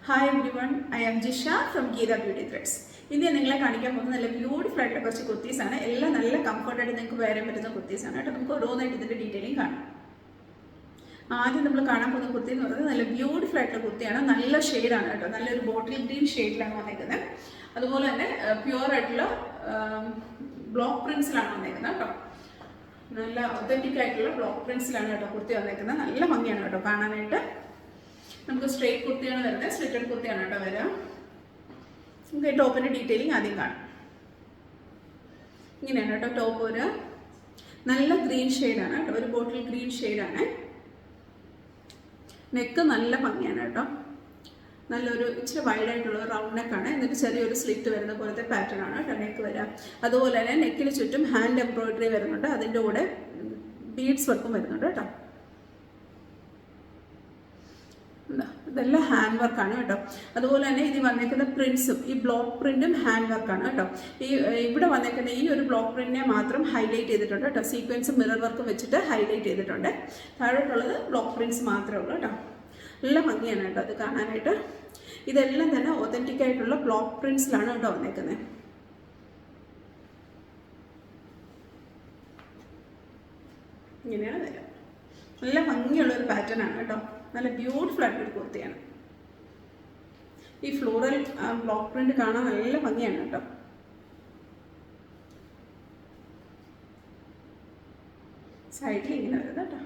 Hi everyone, I am Jisha from Geeta Beauty Threads. India ningle kanikkan പോകുന്ന നല്ല beautiful ആയിട്ടുള്ള കുറച്ച് കുർത്തീസ് ആണ്. എല്ലാം നല്ല കംഫർട്ട് ആയിട്ട് നിങ്ങൾക്ക് വെയർ ചെയ്യാൻ പറ്റുന്ന കുർത്തീസ് ആണ് കേട്ടോ. നമുക്ക് ഓരോന്നായിട്ട് ഇതിന്റെ ഡീറ്റെയിലിംഗ് കാണാം. ആദ്യം നമ്മൾ കാണാൻ പോകുന്ന കുർത്തി എന്ന് പറയുന്നത് നല്ല ബ്യൂട്ടിഫുൾ ആയിട്ടുള്ള കുർത്തിയാണ്. നല്ല ഷെയ്ഡാണ് കേട്ടോ. നല്ലൊരു ബോട്ടിൽ ഗ്രീൻ ഷെയ്ഡിലാണ് വന്നിരിക്കുന്നത്. അതുപോലെ തന്നെ പ്യുവർ ആയിട്ടുള്ള ബ്ലോക്ക് പ്രിന്റ്സിലാണ് വന്നിരിക്കുന്നത് കേട്ടോ. നല്ല ഒതന്റിക് ആയിട്ടുള്ള ബ്ലോക്ക് പ്രിന്റ്സിലാണ് കേട്ടോ കുർത്തി വന്നിരിക്കുന്നത്. നല്ല ഭംഗിയാണ് കേട്ടോ കാണാനായിട്ട്. നമുക്ക് സ്ട്രേറ്റ് കുർത്തിയാണ് വരുന്നത്, സ്ലിറ്റഡ് കുർത്തിയാണ് കേട്ടോ വരിക. നമുക്ക് ഈ ടോപ്പിൻ്റെ ഡീറ്റെയിലിംഗ് ആദ്യം കാണാം. ഇങ്ങനെയാണ് കേട്ടോ ടോപ്പ്. ഒരു നല്ല ഗ്രീൻ ഷെയ്ഡാണ് കേട്ടോ, ഒരു ബോട്ടിൽ ഗ്രീൻ ഷെയ്ഡാണ്. നെക്ക് നല്ല ഭംഗിയാണ് കേട്ടോ. നല്ലൊരു ഇച്ചിരി വൈഡായിട്ടുള്ള റൗണ്ട് നെക്കാണ്. എന്നിട്ട് ചെറിയൊരു സ്ലിറ്റ് വരുന്ന പോലത്തെ പാറ്റേൺ ആണ് കേട്ടോ നെക്ക് വരിക. അതുപോലെ തന്നെ നെക്കിന് ചുറ്റും ഹാൻഡ് എംബ്രോയിഡറി വരുന്നുണ്ട്. അതിൻ്റെ കൂടെ ബീഡ്സ് വർക്കും വരുന്നുണ്ട് കേട്ടോ. ഇതെല്ലാം ഹാൻഡ് വർക്കാണ് കേട്ടോ. അതുപോലെ തന്നെ ഇത് വന്നേക്കുന്ന പ്രിന്റ്സും ഈ ബ്ലോക്ക് പ്രിന്റും ഹാൻഡ് വർക്കാണ് കേട്ടോ. ഇവിടെ വന്നേക്കുന്ന ഈ ഒരു ബ്ലോക്ക് പ്രിന്റിനെ മാത്രം ഹൈലൈറ്റ് ചെയ്തിട്ടുണ്ട് കേട്ടോ. സീക്വൻസും മിറർ വർക്കും വെച്ചിട്ട് ഹൈലൈറ്റ് ചെയ്തിട്ടുണ്ട്. താഴോട്ടുള്ളത് ബ്ലോക്ക് പ്രിന്റ്സ് മാത്രമേ ഉള്ളൂ കേട്ടോ. നല്ല ഭംഗിയാണ് കേട്ടോ അത് കാണാനായിട്ട്. ഇതെല്ലാം തന്നെ ഒതന്റിക് ആയിട്ടുള്ള ബ്ലോക്ക് പ്രിന്റ്സിലാണ് കേട്ടോ വന്നേക്കുന്നത്. ഇങ്ങനെയാണ് വരിക. നല്ല ഭംഗിയുള്ള ഒരു പാറ്റേൺ ആണ് കേട്ടോ. നല്ല ബ്യൂട്ടിഫുൾ ആയിട്ടൊരു കുർത്തിയാണ്. ഈ ഫ്ലോറൽ ബ്ലോക്ക് പ്രിന്റ് കാണാൻ നല്ല ഭംഗിയാണ് കേട്ടോ. സൈഡിൽ ഇങ്ങനെ വരുന്നത് കേട്ടോ.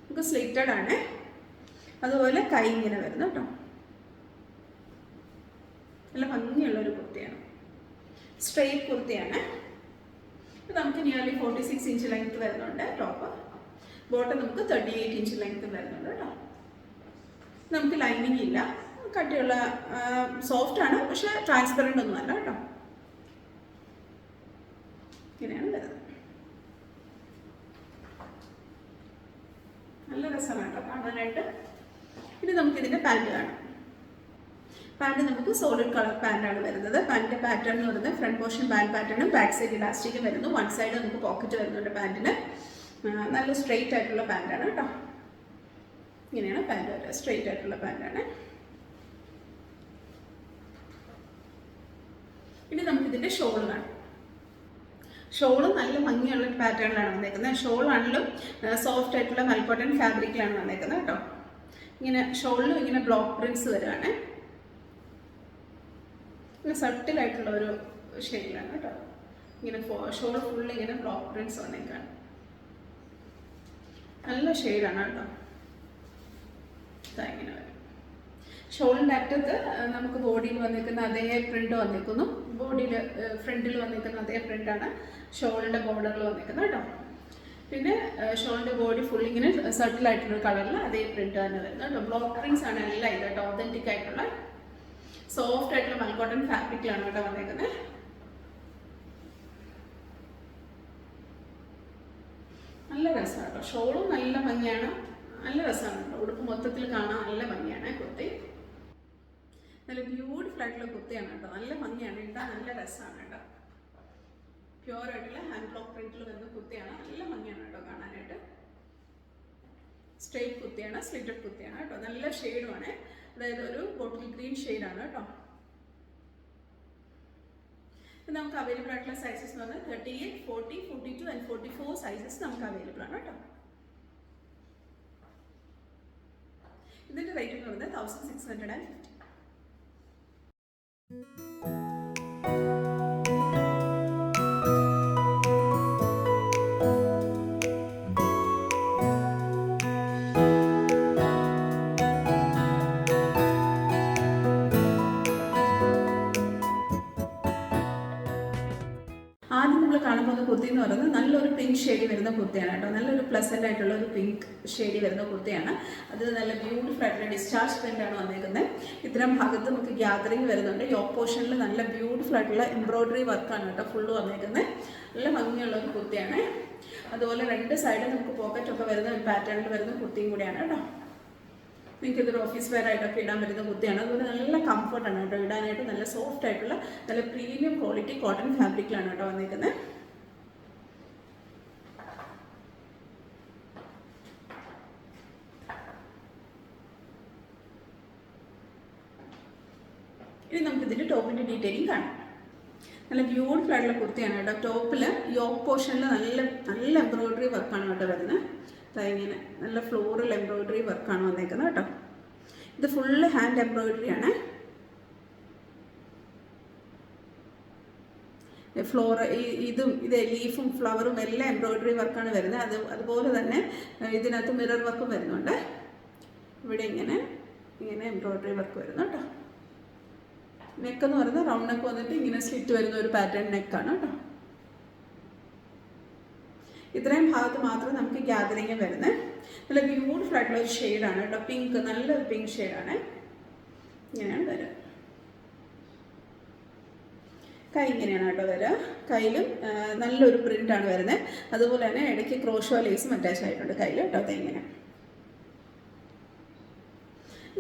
നമുക്ക് സ്ലിറ്റഡ് ആണ്. അതുപോലെ കൈ ഇങ്ങനെ വരുന്നത് കേട്ടോ. നല്ല ഭംഗിയുള്ളൊരു കുർത്തിയാണ്. സ്ട്രെയിറ്റ് കുർത്തിയാണ്. നമുക്ക് നിയർലി 46 ഇഞ്ച് ലെങ്ത് വരുന്നുണ്ട് ടോപ്പ്. ബോട്ടം നമുക്ക് 38 ഇഞ്ച് ലെങ്ത് വരുന്നുണ്ട് കേട്ടോ. നമുക്ക് ലൈനിങ് ഇല്ല, കട്ടിയുള്ള സോഫ്റ്റ് ആണ്, പക്ഷെ ട്രാൻസ്പെറൻ്റ് ഒന്നും അല്ല കേട്ടോ. ഇങ്ങനെയാണ് വരുന്നത്. നല്ല രസമാണ് കേട്ടോ കാണാനായിട്ട്. ഇനി നമുക്ക് ഇതിൻ്റെ പാൻറ് കാണാം. പാൻറ് നമുക്ക് സോളിഡ് കളർ പാൻറ്റാണ് വരുന്നത്. പാൻറ്റിൻ്റെ പാറ്റേൺ എന്ന് പറയുന്നത് ഫ്രണ്ട് പോർഷൻ ബാൻഡ് പാറ്റേണും ബാക്ക് സൈഡ് ഇലാസ്റ്റിക്കും വരുന്നു. വൺ സൈഡ് നമുക്ക് പോക്കറ്റ് വരുന്നുണ്ട് പാൻറ്റിന്. നല്ല സ്ട്രെയിറ്റ് ആയിട്ടുള്ള പാൻറ്റാണ് കേട്ടോ. ഇങ്ങനെയാണ് പാൻറ് വരിക. സ്ട്രെയിറ്റ് ആയിട്ടുള്ള പാൻറ്റാണ്. ഇനി നമുക്കിതിൻ്റെ ഷോൾ കാണാം. ഷോള് നല്ല ഭംഗിയുള്ള പാറ്റേണിലാണ് വന്നേക്കുന്നത്. ഷോളാണെങ്കിലും സോഫ്റ്റ് ആയിട്ടുള്ള മൽക്കോട്ടൺ ഫാബ്രിക്കിലാണ് വന്നേക്കുന്നത് കേട്ടോ. ഇങ്ങനെ ഷോളിലും ഇങ്ങനെ ബ്ലോക്ക് പ്രിന്റ്സ് വരുവാണ്. ഇങ്ങനെ സട്ടിലായിട്ടുള്ള ഒരു ഷെയ്ഡിലാണ് കേട്ടോ. ഇങ്ങനെ ഷോൾ ഫുള്ള് ഇങ്ങനെ ബ്ലോക്ക് പ്രിന്റ്സ് വന്നേക്കാണ്. നല്ല ഷെയ്ഡാണ് കേട്ടോ. ഇങ്ങനെ വരും. ഷോളിൻ്റെ അറ്റത്ത് നമുക്ക് ബോഡിയിൽ വന്നിരിക്കുന്ന അതേ പ്രിന്റ് വന്നിരിക്കുന്നു. ബോഡിയിൽ ഫ്രണ്ടിൽ വന്നിരിക്കുന്ന അതേ പ്രിന്റാണ് ഷോളിൻ്റെ ബോർഡറിൽ വന്നിരിക്കുന്നത് കേട്ടോ. പിന്നെ ഷോളിൻ്റെ ബോഡി ഫുൾ ഇങ്ങനെ സർട്ടിലായിട്ടുള്ള കളറിൽ അതേ പ്രിന്റ് തന്നെ വരുന്നത് കേട്ടോ. ബ്ലോക്ക് പ്രിന്റ്സ് ആണ് എല്ലാം ഇത് കേട്ടോ. ഒതന്റിക് ആയിട്ടുള്ള സോഫ്റ്റ് ആയിട്ടുള്ള മൽക്കോട്ടൺ ഫാബ്രിക്കിലാണ് കേട്ടോ വന്നേക്കുന്നത്. നല്ല രസമാണ് കേട്ടോ. ഷോളും നല്ല ഭംഗിയാണ്. നല്ല രസമാണ് കേട്ടോ. ഉടുപ്പ് മൊത്തത്തിൽ കാണാൻ നല്ല ഭംഗിയാണ് കുർത്തി. നല്ല ബ്യൂട്ടിഫുൾ ആയിട്ടുള്ള കുർത്തിയാണ് കേട്ടോ. നല്ല ഭംഗിയാണ്. ഇട്ടാൽ നല്ല രസമാണ് കേട്ടോ. പ്യുവർ ആയിട്ടുള്ള ഹാൻഡ് ബ്ലോക്ക് പ്രിന്റിൽ വരുന്ന കുർത്തിയാണ്. നല്ല ഭംഗിയാണ് കേട്ടോ കാണാനായിട്ട്. സ്ട്രെയിറ്റ് കുർത്തിയാണ്, സ്ലിറ്റഡ് കുർത്തിയാണ് കേട്ടോ. നല്ല ഷെയ്ഡുമാണ്. അതായത് ഒരു ബോട്ടിൽ ഗ്രീൻ ഷെയ്ഡാണ് കേട്ടോ. നമുക്ക് അവൈലബിൾ ആയിട്ടുള്ള സൈസസ് എന്ന് പറഞ്ഞാൽ 38, 40, 42 ആൻഡ് 44 സൈസസ് നമുക്ക് അവൈലബിൾ ആണ് കേട്ടോ. ഇതിൻ്റെ റേറ്റ് എന്ന് പറയുന്നത് 1650. ആദ്യം നമ്മൾ കാണാൻ പോകുന്ന കുർത്തി എന്ന് പറയുന്നത് നല്ലൊരു പിങ്ക് ഷെയ്ഡി വരുന്ന കുർത്തിയാണ് കേട്ടോ. നല്ലൊരു പ്ലസൻ്റ് ആയിട്ടുള്ള ഒരു പിങ്ക് ഷെയ്ഡി വരുന്ന കുർത്തിയാണ്. അത് നല്ല ബ്യൂട്ടിഫുൾ ആയിട്ടുള്ള ഡിസ്ചാർജ് പ്രിൻ്റാണ് വന്നിരിക്കുന്നത്. ഇത്തരം ഭാഗത്ത് നമുക്ക് ഗ്യാദറിങ് വരുന്നുണ്ട്. യോക്ക് പോർഷനിൽ നല്ല ബ്യൂട്ടിഫുൾ ആയിട്ടുള്ള എംബ്രോയിഡറി വർക്കാണ് കേട്ടോ ഫുള്ള് വന്നിരിക്കുന്നത്. നല്ല ഭംഗിയുള്ള ഒരു കുർത്തിയാണ്. അതുപോലെ രണ്ട് സൈഡിൽ നമുക്ക് പോക്കറ്റൊക്കെ വരുന്ന ഒരു പാറ്റേണിൽ വരുന്ന കുർത്തിയും കൂടിയാണ് കേട്ടോ. നിങ്ങൾക്ക് ഇതൊരു ഓഫീസ് വെയർ ആയിട്ടൊക്കെ ഇടാൻ പറ്റുന്ന കുർത്തിയാണ്. അതുപോലെ നല്ല കംഫർട്ടാണ് കേട്ടോ ഇടാനായിട്ട്. നല്ല സോഫ്റ്റ് ആയിട്ടുള്ള നല്ല പ്രീമിയം ക്വാളിറ്റി കോട്ടൺ ഫാബ്രിക്കിലാണ് കേട്ടോ വന്നിരിക്കുന്നത്. ഇനി നമുക്കിതിൻ്റെ ടോപ്പിൻ്റെ ഡീറ്റെയിലിംഗ് കാണാം. നല്ല ബ്യൂട്ടിഫുൾ ആയിട്ടുള്ള കുർത്തിയാണ് കേട്ടോ. ടോപ്പിൽ യോക്ക് പോർഷനിൽ നല്ല എംബ്രോയിഡറി വർക്കാണ് കേട്ടോ വരുന്നത്. ഇങ്ങനെ നല്ല ഫ്ലോറൽ എംബ്രോയിഡറി വർക്കാണ് വന്നേക്കുന്നത് കേട്ടോ. ഇത് ഫുള്ള് ഹാൻഡ് എംബ്രോയിഡറി ആണ്. ഇത് ലീഫും ഫ്ലവറും എല്ലാം എംബ്രോയിഡറി വർക്കാണ് വരുന്നത്. അതുപോലെ തന്നെ ഇതിനകത്ത് മിറർ വർക്കും വരുന്നുണ്ട്. ഇവിടെ ഇങ്ങനെ എംബ്രോയിഡറി വർക്ക് വരുന്നു കേട്ടോ. നെക്കെന്ന് പറയുന്നത് റൗണ്ട് നെക്ക് വന്നിട്ട് ഇങ്ങനെ സ്ലിറ്റ് വരുന്ന ഒരു പാറ്റേൺ നെക്കാണ് കേട്ടോ. ഇത്രയും ഭാഗത്ത് മാത്രം നമുക്ക് ഗ്യാദറിങ് വരുന്നത്. നല്ല ബ്യൂട്ടിഫുൾ ആയിട്ടുള്ള ഒരു ഷെയ്ഡാണ് കേട്ടോ. പിങ്ക്, നല്ലൊരു പിങ്ക് ഷെയ്ഡാണ്. ഇങ്ങനെയാണ് വരിക. കൈ ഇങ്ങനെയാണ് കേട്ടോ വരിക. കയ്യിലും നല്ലൊരു പ്രിൻ്റാണ് വരുന്നത്. അതുപോലെ തന്നെ ഇടയ്ക്ക് ക്രോഷോ ലേസും അറ്റാച്ച് ആയിട്ടുണ്ട് കയ്യിൽ കേട്ടോ. ഇങ്ങനെ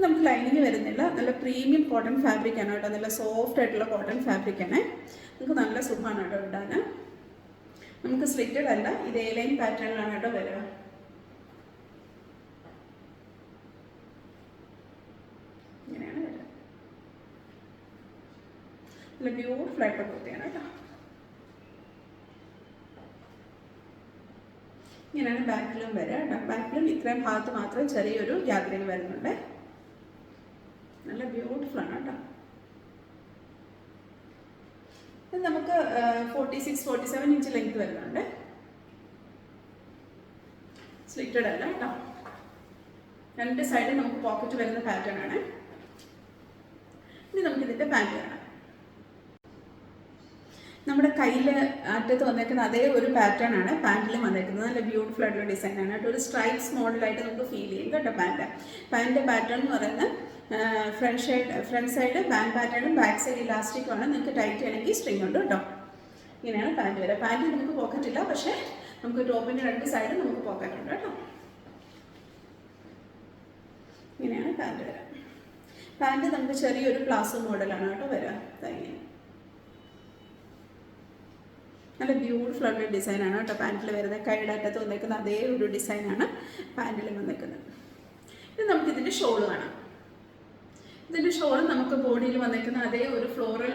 നമുക്ക് ലൈനിങ് വരുന്നില്ല. നല്ല പ്രീമിയം കോട്ടൺ ഫാബ്രിക് ആണ് കേട്ടോ. നല്ല സോഫ്റ്റ് ആയിട്ടുള്ള കോട്ടൺ ഫാബ്രിക് ആണ്. നമുക്ക് നല്ല സുഖമാണ് കേട്ടോ ഇടാൻ. നമുക്ക് സ്ലിറ്റഡ് അല്ല, ഇത് എ ലൈൻ പാറ്റേണിലാണ് കേട്ടോ വരിക. ഇങ്ങനെയാണ് വരിക. നല്ല ബ്യൂട്ടിഫുൾ ആയിട്ടുള്ള കുർത്തിയാണ് കേട്ടോ. ഇങ്ങനെയാണ് ബാക്കിലും വരിക കേട്ടോ. ബാക്കിലും ഇത്രയും ഭാഗത്ത് മാത്രം ചെറിയൊരു ഗ്യാദറിങ് വരുന്നുണ്ട്. നല്ല ബ്യൂട്ടിഫുൾ ആണ് കേട്ടോ. ഇത് നമുക്ക് 46-47 ഇഞ്ച് ലെങ്ത് വരുന്നുണ്ട്. സ്ലിറ്റഡ് അല്ല കേട്ടോ. രണ്ട് സൈഡിൽ നമുക്ക് പോക്കറ്റ് വരുന്ന പാറ്റേൺ ആണ്. ഇനി നമുക്കിതിൻ്റെ പാൻറ് കാണാം. നമ്മുടെ കയ്യിൽ അറ്റത്ത് വന്നേക്കുന്ന അതേ ഒരു പാറ്റേൺ ആണ് പാൻറ്റിലും വന്നേക്കുന്നത്. നല്ല ബ്യൂട്ടിഫുൾ ആയിട്ടുള്ള ഡിസൈനാണ് കേട്ടോ. ഒരു സ്ട്രൈപ്സ് മോഡലായിട്ട് നമുക്ക് ഫീൽ ചെയ്യും കേട്ടോ പാൻറ്റിൻ്റെ പാറ്റേൺ എന്ന് പറയുന്നത് ഫ്രണ്ട് സൈഡ് പാൻറ് പാറ്റേണും ബാക്ക് സൈഡ് ഇലാസ്റ്റിക്കുമാണ്. നിങ്ങൾക്ക് ടൈറ്റ് ചെയ്യണമെങ്കിൽ സ്ട്രിങ് ഉണ്ട് കേട്ടോ. ഇങ്ങനെയാണ് പാൻറ് വരിക. പാൻറ്റിൽ നമുക്ക് പോക്കറ്റ് ഇല്ല, പക്ഷേ നമുക്ക് ടോപ്പിൻ്റെ രണ്ട് സൈഡും നമുക്ക് പോക്കറ്റ് ഉണ്ട് കേട്ടോ. ഇങ്ങനെയാണ് പാൻറ് വരിക. പാൻറ് നമുക്ക് ചെറിയൊരു പ്ലാസോ മോഡലാണ് കേട്ടോ വരിക. ഇങ്ങനെ നല്ല ബ്യൂട്ടിഫുൾ ആയിട്ടുള്ള ഡിസൈനാണ് കേട്ടോ പാൻറ്റിൽ വരുന്നത്. കൈയുടെ അറ്റത്ത് വന്നേക്കുന്ന അതേ ഒരു ഡിസൈനാണ് പാൻറ്റിൽ വന്നേക്കുന്നത്. ഇത് നമുക്കിതിൻ്റെ ഷോള് കാണാം. ഇതിൻ്റെ ഷോൾ നമുക്ക് ബോഡിയിൽ വന്നേക്കുന്ന അതേ ഒരു ഫ്ലോറൽ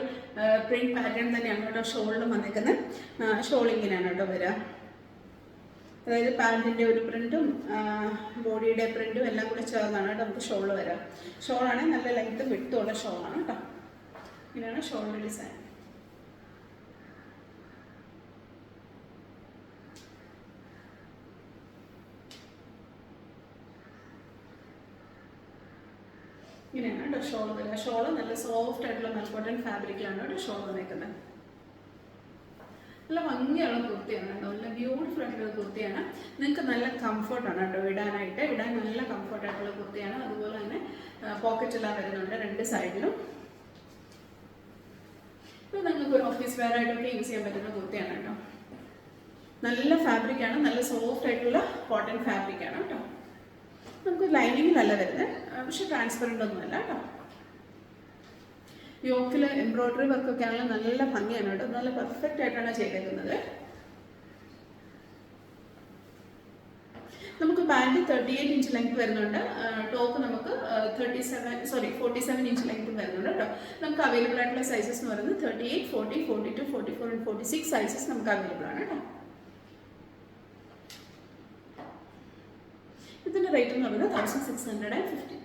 പ്രിന്റ് പാറ്റേൺ തന്നെയാണ് കേട്ടോ ഷോളിലും വന്നേക്കുന്നത്. ഷോൾ ഇങ്ങനെയാണ് കേട്ടോ വരിക. അതായത് പാൻറ്റിൻ്റെ ഒരു പ്രിൻറ്റും ബോഡിയുടെ പ്രിൻറ്റും എല്ലാം കൂടെ ചേർന്നാണ് കേട്ടോ നമുക്ക് ഷോൾ വരിക. ഷോളാണെങ്കിൽ നല്ല ലെങ്ത്ത് വിട്ടുള്ള ഷോളാണ് കേട്ടോ. ഇങ്ങനെയാണ് ഷോളിൻ്റെ ഡിസൈൻ. ഇങ്ങനെയാണ് കേട്ടോ ഷോൾ വരിക. ഷോള് നല്ല സോഫ്റ്റ് ആയിട്ടുള്ള മൽക്കോട്ടൺ ഫാബ്രിക്കിലാണ് കേട്ടോ ഷോൾ വന്നേക്കുന്നത്. നല്ല ഭംഗിയുള്ള കുർത്തിയാണ് കേട്ടോ. നല്ല ബ്യൂട്ടിഫുൾ ആയിട്ടുള്ള കുർത്തിയാണ്. നിങ്ങൾക്ക് നല്ല കംഫർട്ടാണ് കേട്ടോ ഇടാൻ നല്ല കംഫർട്ടായിട്ടുള്ള കുർത്തിയാണ്. അതുപോലെ തന്നെ പോക്കറ്റ് എല്ലാം വരുന്നുണ്ട് രണ്ട് സൈഡിലും. ഇത് നിങ്ങൾക്ക് ഒരു ഓഫീസ് വെയർ ആയിട്ടൊക്കെ യൂസ് ചെയ്യാൻ പറ്റുന്ന കുർത്തിയാണ് കേട്ടോ. നല്ല ഫാബ്രിക്കാണ്. നല്ല സോഫ്റ്റ് ആയിട്ടുള്ള കോട്ടൺ ഫാബ്രിക്കാണ് കേട്ടോ. നമുക്ക് ലൈനിങ്ങിലല്ല വരുന്നത്, പക്ഷെ ട്രാൻസ്പെറൻ്റ് ഒന്നുമല്ല കേട്ടോ. യോക്കിൽ എംബ്രോയിഡറി വർക്കൊക്കെ ആണെങ്കിൽ നല്ല ഭംഗിയാണ് കേട്ടോ. നല്ല പെർഫെക്റ്റ് ആയിട്ടാണ് ചെയ്തേക്കുന്നത്. നമുക്ക് പാൻറ് 38 ഇഞ്ച് ലെങ്ത് വരുന്നുണ്ട്. ടോപ്പ് നമുക്ക് 47 ഇഞ്ച് ലെങ്ത് വരുന്നുണ്ട് കേട്ടോ. നമുക്ക് അവൈലബിൾ ആയിട്ടുള്ള സൈസസ് എന്ന് പറയുന്നത് 38, 40, 42, 44 and 46 സൈസസ് നമുക്ക് അവൈലബിൾ ആണ് കേട്ടോ. ഇതിൻ്റെ റേറ്റ് എന്ന് പറയുന്നത് 1650.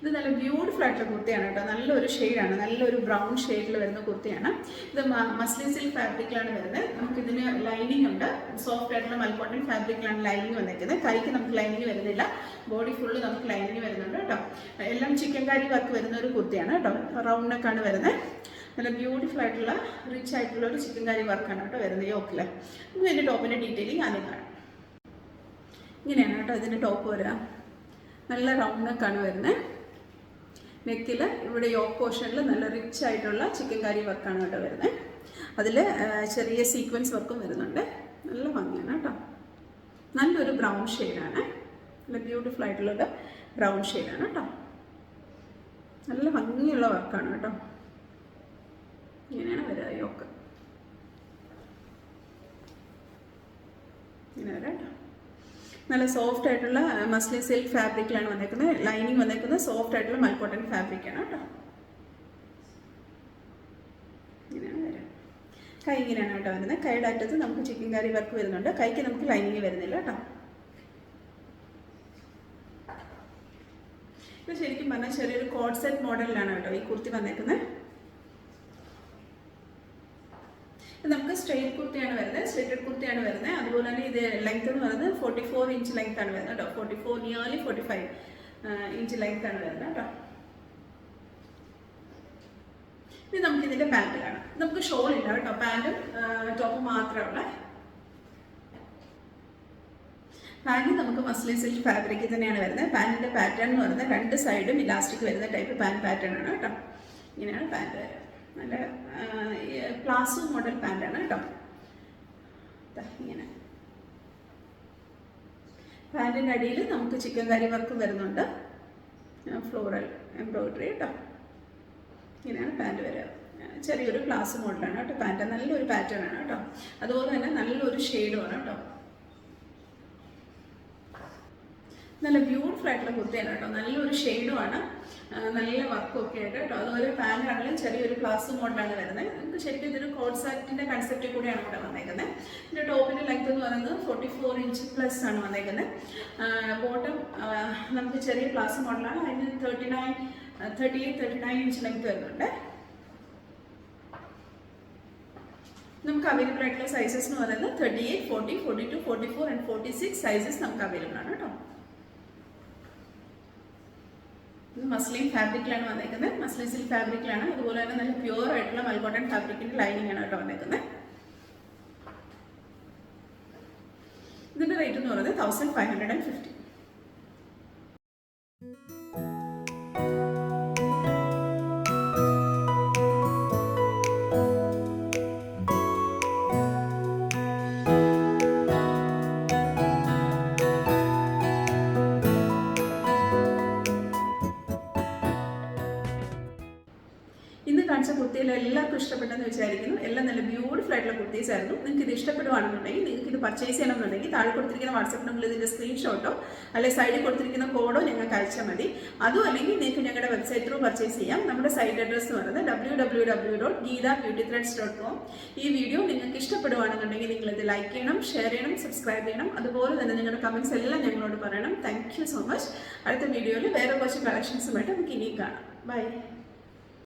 ഇത് നല്ല ബ്യൂട്ടിഫുൾ ആയിട്ടുള്ള കുർത്തിയാണ് കേട്ടോ. നല്ലൊരു ഷെയ്ഡാണ്, നല്ലൊരു ബ്രൗൺ ഷെയ്ഡിൽ വരുന്ന കുർത്തിയാണ്. ഇത് മസ്ലിൻ സിൽക്ക് ഫാബ്രിക്കിലാണ് വരുന്നത്. നമുക്കിതിന് ലൈനിങ് ഉണ്ട്. സോഫ്റ്റ് ആയിട്ടുള്ള മൽക്കോട്ടൺ ഫാബ്രിക്കിലാണ് ലൈനിങ് വന്നിരിക്കുന്നത്. കൈക്ക് നമുക്ക് ലൈനിങ് വരുന്നില്ല, ബോഡി ഫുള്ള് നമുക്ക് ലൈനിങ് വരുന്നുണ്ട് കേട്ടോ. എല്ലാം ചിക്കൻ കാരി വർക്ക് വരുന്ന ഒരു കുർത്തിയാണ് കേട്ടോ. റൗണ്ട് നെക്കാണ് വരുന്നത്. നല്ല ബ്യൂട്ടിഫുൾ ആയിട്ടുള്ള റിച്ച് ആയിട്ടുള്ള ഒരു ചിക്കൻ കാരി വർക്കാണ് കേട്ടോ വരുന്നത് യോക്കിൽ. നമുക്ക് ഇതിൻ്റെ ടോപ്പിൻ്റെ ഡീറ്റെയിലിംഗ് ആദ്യം കാണാം. ഇങ്ങനെയാണ് കേട്ടോ ഇതിൻ്റെ ടോപ്പ് വരിക. നല്ല റൗണ്ട് നെക്കാണ് വരുന്നത്. നെക്കിൽ ഇവിടെ യോക്ക് പോർഷനിൽ നല്ല റിച്ച് ആയിട്ടുള്ള ചിക്കൻ കാരി വർക്കാണ് കേട്ടോ വരുന്നത്. അതിൽ ചെറിയ സീക്വൻസ് വർക്കും വരുന്നുണ്ട്. നല്ല ഭംഗിയാണ് കേട്ടോ. നല്ലൊരു ബ്രൗൺ ഷെയ്ഡാണ്. നല്ല ബ്യൂട്ടിഫുൾ ആയിട്ടുള്ളത് ബ്രൗൺ ഷെയ്ഡാണ് കേട്ടോ. നല്ല ഭംഗിയുള്ള വർക്കാണ് കേട്ടോ. ഇങ്ങനെയാണ് വരിക യോക്ക്. ഇങ്ങനെ വരാം കേട്ടോ. നല്ല സോഫ്റ്റ് ആയിട്ടുള്ള മസ്ലിൻ സിൽക്ക് ഫാബ്രിക്കിലാണ് വന്നേക്കുന്നത്. ലൈനിങ് വന്നേക്കുന്നത് സോഫ്റ്റ് ആയിട്ടുള്ള മൽക്കോട്ടൺ ഫാബ്രിക്കാണ് കേട്ടോ. ഇങ്ങനെയാണ് വരാം. കൈ ഇങ്ങനെയാണ് കേട്ടോ വരുന്നത്. കൈയുടെ അറ്റത്ത് നമുക്ക് ചിക്കൻ കറി വർക്ക് വരുന്നുണ്ട്. കൈക്ക് നമുക്ക് ലൈനിങ് വരുന്നില്ല കേട്ടോ. ഇത് ശരിക്കും പറഞ്ഞാൽ ചെറിയൊരു കോഡ് സെറ്റ് മോഡലിലാണ് കേട്ടോ ഈ കുർത്തി വന്നേക്കുന്നത്. നമുക്ക് സ്ട്രെയിറ്റ് കുർത്തിയാണ് വരുന്നത്, സ്ലിറ്റഡ് കുർത്തിയാണ് വരുന്നത്. അതുപോലെ തന്നെ ഇത് ലെങ്ത് എന്ന് പറയുന്നത് 44 ഇഞ്ച് ലെങ്ത് ആണ് വരുന്നത് കേട്ടോ. 44 നിയർലി 45 ഇഞ്ച് ലെങ്ത് ആണ് വരുന്നത് കേട്ടോ. ഇത് നമുക്ക് ഇതിന്റെ പാൻറ് കാണാം. നമുക്ക് ഷോൾ ഇല്ല കേട്ടോ, പാൻറ്റും ടോപ്പ് മാത്രമുള്ള. പാൻറ് നമുക്ക് മസ്ലിൻ സിൽക്ക് ഫാബ്രിക്കിൽ തന്നെയാണ് വരുന്നത്. പാൻറ്റിന്റെ പാറ്റേൺ എന്ന് പറയുന്നത് 2 സൈഡും ഇലാസ്റ്റിക് വരുന്ന ടൈപ്പ് പാൻറ് പാറ്റേൺ ആണ് കേട്ടോ. ഇങ്ങനെയാണ് പാൻറ് വരിക. നല്ല പ്ലാസോ മോഡൽ പാൻറ്റാണ് കേട്ടോ. ഇങ്ങനെ പാൻറ്റിൻ്റെ അടിയിൽ നമുക്ക് ചിക്കൻ കറി വർക്ക് വരുന്നുണ്ട്, ഫ്ലോറൽ എംബ്രോയിഡറി കേട്ടോ. ഇങ്ങനെയാണ് പാൻറ് വരിക. ചെറിയൊരു പ്ലാസോ മോഡലാണ് കേട്ടോ പാൻറ്റ്. നല്ലൊരു പാറ്റേൺ ആണ് കേട്ടോ. അതുപോലെ തന്നെ നല്ലൊരു ഷെയ്ഡുമാണ് കേട്ടോ. നല്ല ബ്യൂട്ടിഫുൾ ആയിട്ടുള്ള കുർത്തിയാണ് കേട്ടോ. നല്ലൊരു ഷെയ്ഡുമാണ്, നല്ല വർക്കും ഒക്കെ ആയിട്ട് കേട്ടോ. അതുപോലെ പാൻറ് ആണെങ്കിലും ചെറിയൊരു പ്ലാസോ മോഡലാണ് വരുന്നത്. നമുക്ക് ശരിക്കും ഇതൊരു കോഡ് സെറ്റിൻ്റെ കൺസെപ്റ്റിൽ കൂടിയാണ് ഇവിടെ വന്നേക്കുന്നത്. ഇതിൻ്റെ ടോപ്പിൻ്റെ ലെങ്ത് എന്ന് പറയുന്നത് 44 ഇഞ്ച് പ്ലസ് ആണ് വന്നേക്കുന്നത്. ബോട്ടം നമുക്ക് ചെറിയ പ്ലാസോ മോഡലാണ്. അതിന് 38-39 ഇഞ്ച് ലെങ്ത് വരുന്നുണ്ട്. നമുക്ക് അവൈലബിൾ ആയിട്ടുള്ള സൈസസ് എന്ന് പറയുന്നത് 38, 40, 42, 44 ആൻഡ് 46 സൈസസ് നമുക്ക് അവൈലബിൾ ആണ് കേട്ടോ. ഇത് മസ്ലിൻ ഫാബ്രിക്കിലാണ് വന്നേക്കുന്നത്, മസ്ലിൻ സിൽക്ക് ഫാബ്രിക്കിലാണ്. അതുപോലെ തന്നെ നല്ല പ്യുവർ ആയിട്ടുള്ള മൽക്കോട്ടൺ ഫാബ്രിക്കിന്റെ ലൈനിങ് ആണ് കേട്ടോ വന്നേക്കുന്നത്. ഇതിന്റെ റേറ്റ് എന്ന് പറയുന്നത് 1550. ഇന്ന് കാണിച്ച കുർത്തിയിൽ എല്ലാവർക്കും ഇഷ്ടപ്പെട്ടെന്ന് വിചാരിക്കുന്നു. എല്ലാം നല്ല ബ്യൂട്ടിഫുൾ ആയിട്ടുള്ള കുർത്തീസ് ആയിരുന്നു. നിങ്ങൾക്ക് ഇത് ഇഷ്ടപ്പെടുവാണെന്നുണ്ടെങ്കിൽ, നിങ്ങൾക്ക് ഇത് പർച്ചേസ് ചെയ്യണമെന്നുണ്ടെങ്കിൽ താഴെ കൊടുത്തിരിക്കുന്ന വാട്സാപ്പ് നമ്പറിൽ ഇതിൻ്റെ സ്ക്രീൻഷോട്ടോ അല്ലെങ്കിൽ സൈഡിൽ കൊടുത്തിരിക്കുന്ന കോഡോ ഞങ്ങൾക്ക് അയച്ചാൽ മതി. അതും അല്ലെങ്കിൽ നിങ്ങൾക്ക് ഞങ്ങളുടെ വെബ്സൈറ്റ് ത്രൂ പർച്ചേസ് ചെയ്യാം. നമ്മുടെ സൈറ്റ് അഡ്രസ് എന്ന് പറയുന്നത് www.geethabeautythreads.com. ഈ വീഡിയോ നിങ്ങൾക്ക് ഇഷ്ടപ്പെടുവാണെന്നുണ്ടെങ്കിൽ നിങ്ങളിത് ലൈക്ക് ചെയ്യണം, ഷെയർ ചെയ്യണം, സബ്സ്ക്രൈബ് ചെയ്യണം. അതുപോലെ തന്നെ നിങ്ങളുടെ കമൻറ്റ്സ് എല്ലാം ഞങ്ങളോട് പറയണം. Thank you so much. അടുത്ത വീഡിയോയിൽ വേറെ കുറച്ച് കളക്ഷൻസുമായിട്ട് നമുക്ക് ഇനിയും കാണാം. ബൈ.